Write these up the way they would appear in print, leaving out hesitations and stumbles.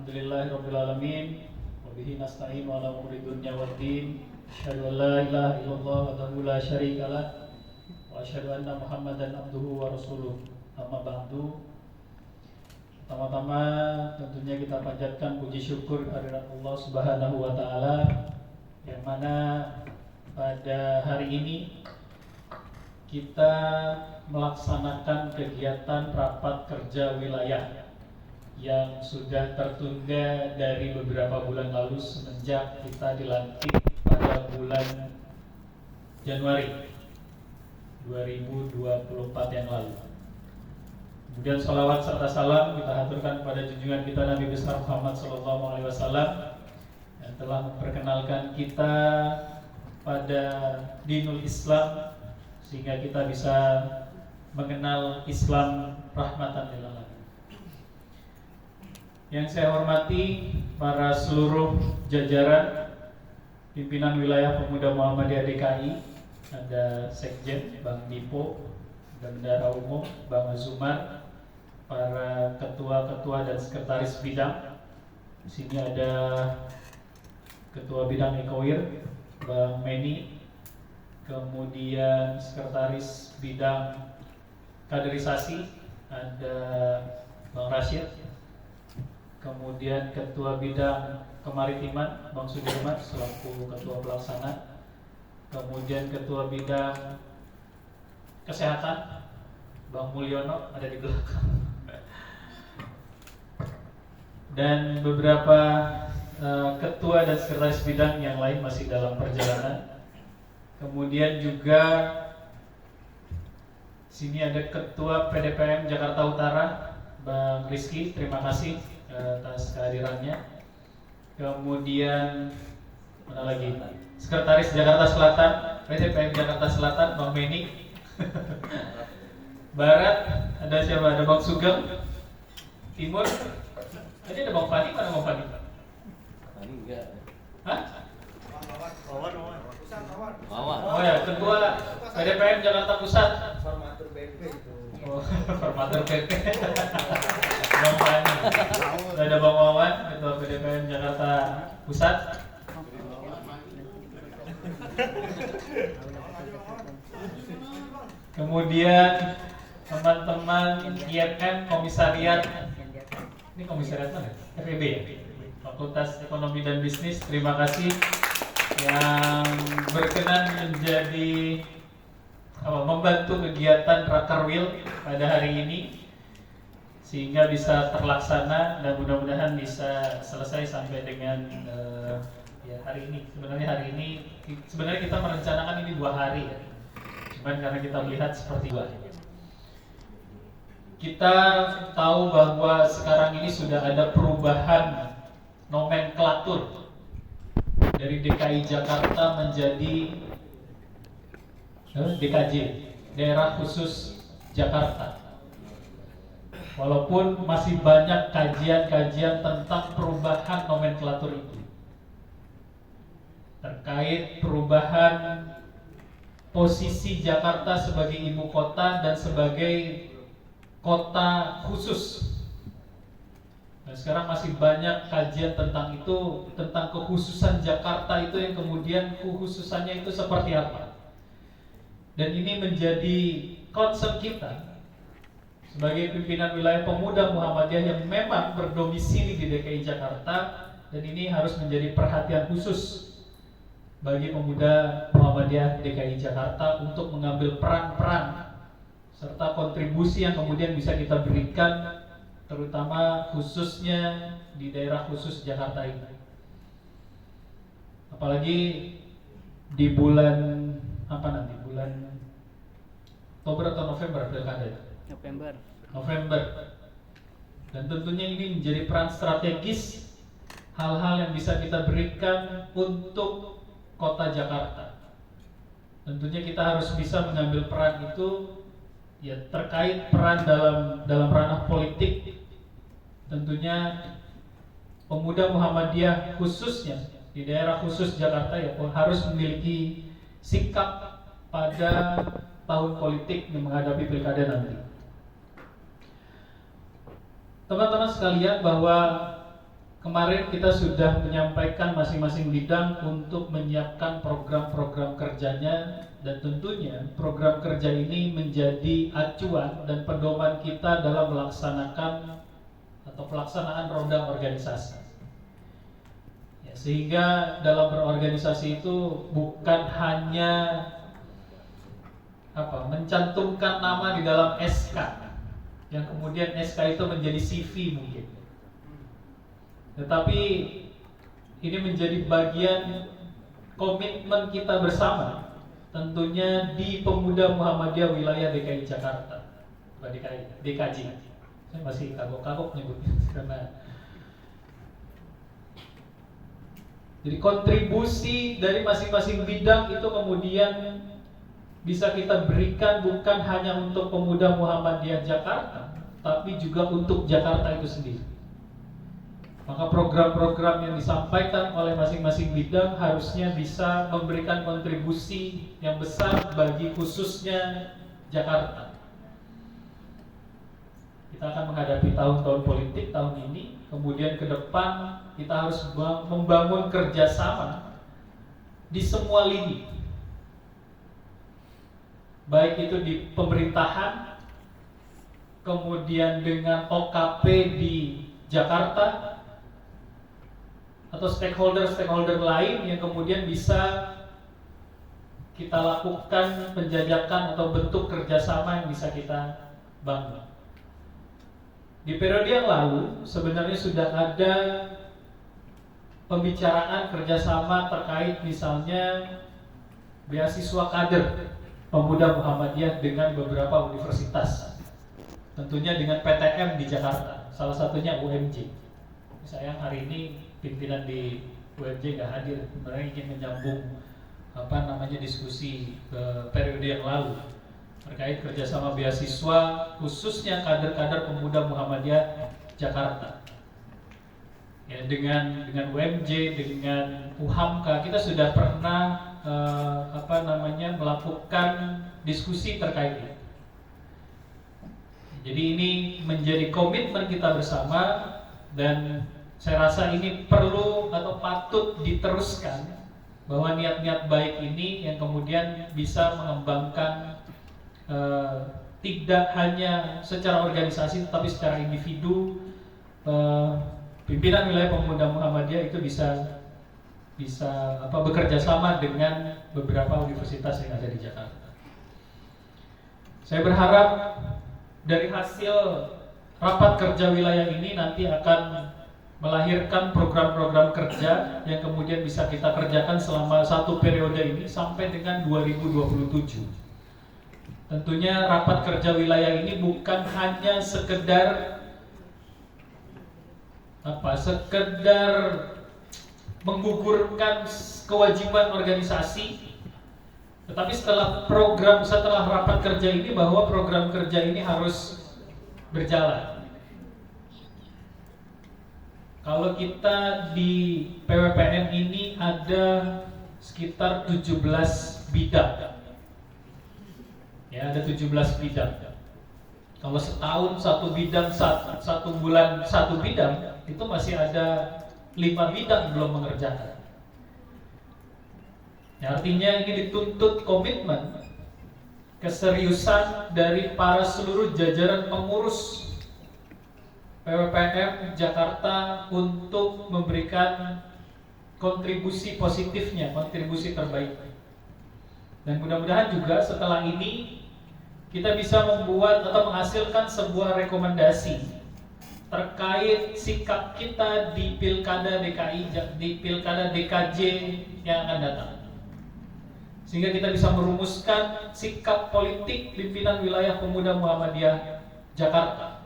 Alhamdulillahirabbil alamin wa bihi nasta'in ala umuri dunya waddin. Asyhadu an la ilaha illallah wahdahu la syarikalah wa asyhadu anna Muhammadan abduhu wa rasuluh. Amma ba'du. Pertama-tama tentunya kita panjatkan puji syukur kehadirat Allah Subhanahu wa taala yang mana pada hari ini kita melaksanakan kegiatan rapat kerja wilayah yang sudah tertunda dari beberapa bulan lalu semenjak kita dilantik pada bulan Januari 2024 yang lalu. Kemudian salawat serta salam kita haturkan kepada junjungan kita Nabi besar Muhammad SAW yang telah memperkenalkan kita pada dinul Islam sehingga kita bisa mengenal Islam rahmatan lil alamin. Yang saya hormati para seluruh jajaran pimpinan wilayah Pemuda Muhammadiyah DKI, ada Sekjen Bang Dipo, Bendahara Umum Bang Azumar, para ketua-ketua dan sekretaris bidang. Di sini ada Ketua Bidang Ekoir Bang Meni, kemudian sekretaris bidang kaderisasi ada Bang Rashid, kemudian ketua bidang kemaritiman Bang Sudirman selaku ketua pelaksana, kemudian ketua bidang kesehatan Bang Mulyono ada di belakang, dan beberapa ketua dan sekretaris bidang yang lain masih dalam perjalanan. Kemudian juga sini ada Ketua PDPM Jakarta Utara Bang Rizky, terima kasih atas kehadirannya. Kemudian mana lagi? Sekretaris Jakarta Selatan PDPM Jakarta Selatan Bang Meni. Barat ada siapa? Ada Bang Sugeng. Timur tadi ada Bang Fadi, mana Bang Fadi? Fadi enggak. Hah? Oh ya, Ketua PDPM Jakarta Pusat. Formatur BP itu. Oh, formatur PP. Bang Fani. Ada Bang Wawan, Ketua PDPM Jakarta Pusat. Kemudian teman-teman IMM Komisariat. Ini komisariat mana? FEB ya? Fakultas Ekonomi dan Bisnis. Terima kasih yang berkenan menjadi membantu kegiatan Rakerwil pada hari ini sehingga bisa terlaksana dan mudah-mudahan bisa selesai sampai dengan hari ini. Sebenarnya kita merencanakan ini 2 hari ya. Cuman karena kita melihat seperti 2. Kita tahu bahwa sekarang ini sudah ada perubahan nomenklatur dari DKI Jakarta menjadi DKJ, Daerah Khusus Jakarta. Walaupun masih banyak kajian-kajian tentang perubahan nomenklatur itu, terkait perubahan posisi Jakarta sebagai ibu kota dan sebagai kota khusus. Nah, sekarang masih banyak kajian tentang itu, tentang kekhususan Jakarta itu yang kemudian kekhususannya itu seperti apa. Dan ini menjadi concern kita sebagai pimpinan wilayah Pemuda Muhammadiyah yang memang berdomisili di DKI Jakarta, dan ini harus menjadi perhatian khusus bagi pemuda Muhammadiyah DKI Jakarta untuk mengambil peran-peran serta kontribusi yang kemudian bisa kita berikan, terutama khususnya di daerah khusus Jakarta ini. Apalagi di bulan bulan Oktober atau November pilkada? November. Dan tentunya ini menjadi peran strategis, hal-hal yang bisa kita berikan untuk kota Jakarta. Tentunya kita harus bisa mengambil peran itu ya, terkait peran dalam ranah politik. Tentunya pemuda Muhammadiyah khususnya di daerah khusus Jakarta ya harus memiliki sikap pada tahun politik yang menghadapi pilkada nanti. Teman-teman sekalian, bahwa kemarin kita sudah menyampaikan masing-masing bidang untuk menyiapkan program-program kerjanya, dan tentunya program kerja ini menjadi acuan dan pedoman kita dalam melaksanakan atau pelaksanaan roda organisasi. Ya, sehingga dalam berorganisasi itu bukan hanya mencantumkan nama di dalam SK, yang kemudian SK itu menjadi CV mungkin, tetapi ini menjadi bagian komitmen kita bersama, tentunya di Pemuda Muhammadiyah Wilayah DKI Jakarta, DKJ. Saya masih kagok-kagok nyebutnya karena jadi kontribusi dari masing-masing bidang itu kemudian bisa kita berikan bukan hanya untuk Pemuda Muhammadiyah Jakarta, tapi juga untuk Jakarta itu sendiri. Maka program-program yang disampaikan oleh masing-masing bidang harusnya bisa memberikan kontribusi yang besar bagi khususnya Jakarta. Kita akan menghadapi tahun-tahun politik tahun ini, kemudian ke depan kita harus membangun kerjasama di semua lini, baik itu di pemerintahan, kemudian dengan OKP di Jakarta, atau stakeholder lain yang kemudian bisa kita lakukan penjajakan atau bentuk kerjasama yang bisa kita bangun. Di periode yang lalu sebenarnya sudah ada pembicaraan kerjasama terkait misalnya beasiswa kader Pemuda Muhammadiyah dengan beberapa universitas, tentunya dengan PTM di Jakarta, salah satunya UMJ. Sayang hari ini pimpinan di UMJ nggak hadir, sebenarnya ingin menyambung diskusi ke periode yang lalu terkait kerjasama beasiswa khususnya kader-kader Pemuda Muhammadiyah Jakarta. Ya, dengan UMJ, dengan UHAMKA kita sudah pernah melakukan diskusi terkait ini. Jadi ini menjadi komitmen kita bersama, dan saya rasa ini perlu atau patut diteruskan, bahwa niat-niat baik ini yang kemudian bisa mengembangkan tidak hanya secara organisasi tetapi secara individu. Pimpinan wilayah Pemuda Muhammadiyah itu bisa bekerja sama dengan beberapa universitas yang ada di Jakarta. Saya berharap dari hasil rapat kerja wilayah ini nanti akan melahirkan program-program kerja yang kemudian bisa kita kerjakan selama satu periode ini sampai dengan 2027. Tentunya rapat kerja wilayah ini bukan hanya sekedar menggugurkan kewajiban organisasi, tetapi setelah rapat kerja ini bahwa program kerja ini harus berjalan. Kalau kita di PWPN ini ada sekitar 17 bidang. Ya, ada 17 bidang. Kalau setahun satu bidang, satu bulan satu bidang, itu masih ada 5 bidang belum mengerjakan. Ya, artinya ini dituntut komitmen, keseriusan dari para seluruh jajaran pengurus PWPM Jakarta untuk memberikan kontribusi positifnya, kontribusi terbaik. Dan mudah-mudahan juga setelah ini kita bisa membuat atau menghasilkan sebuah rekomendasi terkait sikap kita di Pilkada DKI, di Pilkada DKJ yang akan datang. Sehingga kita bisa merumuskan sikap politik pimpinan wilayah Pemuda Muhammadiyah Jakarta.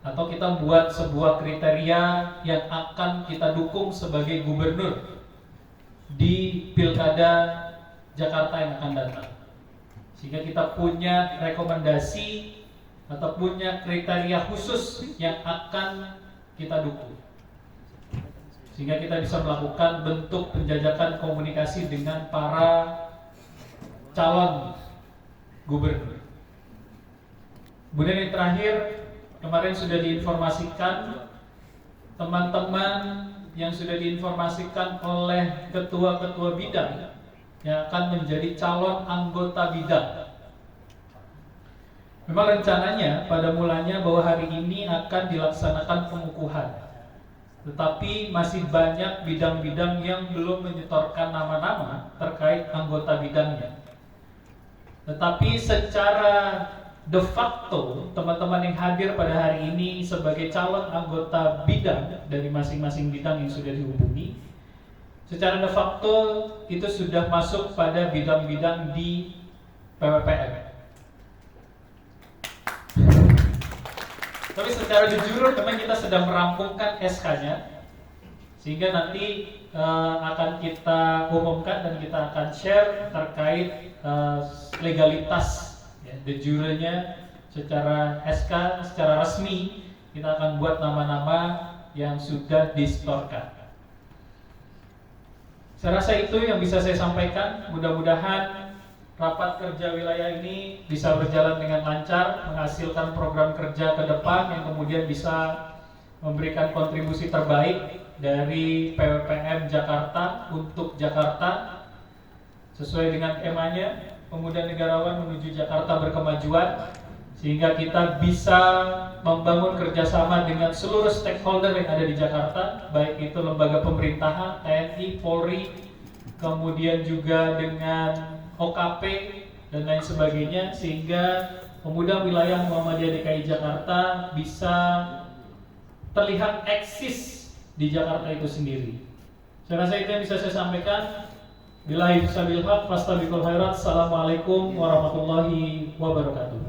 Atau kita buat sebuah kriteria yang akan kita dukung sebagai gubernur di Pilkada Jakarta yang akan datang. Sehingga kita punya rekomendasi atau punya kriteria khusus yang akan kita dukung. Sehingga kita bisa melakukan bentuk penjajakan komunikasi dengan para calon gubernur. Kemudian yang terakhir, kemarin sudah diinformasikan teman-teman yang sudah diinformasikan oleh ketua-ketua bidang yang akan menjadi calon anggota bidang. Memang rencananya pada mulanya bahwa hari ini akan dilaksanakan pengukuhan, tetapi masih banyak bidang-bidang yang belum menyetorkan nama-nama terkait anggota bidangnya. Tetapi secara de facto, teman-teman yang hadir pada hari ini sebagai calon anggota bidang dari masing-masing bidang yang sudah dihubungi, secara de facto itu sudah masuk pada bidang-bidang di PWPM. Tapi secara jujur memang kita sedang merampungkan SK-nya, sehingga nanti akan kita umumkan dan kita akan share terkait legalitas ya, de jure-nya secara SK, secara resmi kita akan buat nama-nama yang sudah disetorkan. Saya rasa itu yang bisa saya sampaikan. Mudah-mudahan rapat kerja wilayah ini bisa berjalan dengan lancar, menghasilkan program kerja ke depan yang kemudian bisa memberikan kontribusi terbaik dari PWPM Jakarta untuk Jakarta sesuai dengan temanya Pemuda Negarawan menuju Jakarta berkemajuan, sehingga kita bisa membangun kerjasama dengan seluruh stakeholder yang ada di Jakarta, baik itu lembaga pemerintahan, TNI, Polri, kemudian juga dengan OKP dan lain sebagainya, sehingga pemuda wilayah Muhammadiyah DKI Jakarta bisa terlihat eksis di Jakarta itu sendiri. Saya rasa itu yang bisa saya sampaikan. Billahi taufiq wal hidayah. Fastabiqul khairat. Assalamualaikum warahmatullahi wabarakatuh.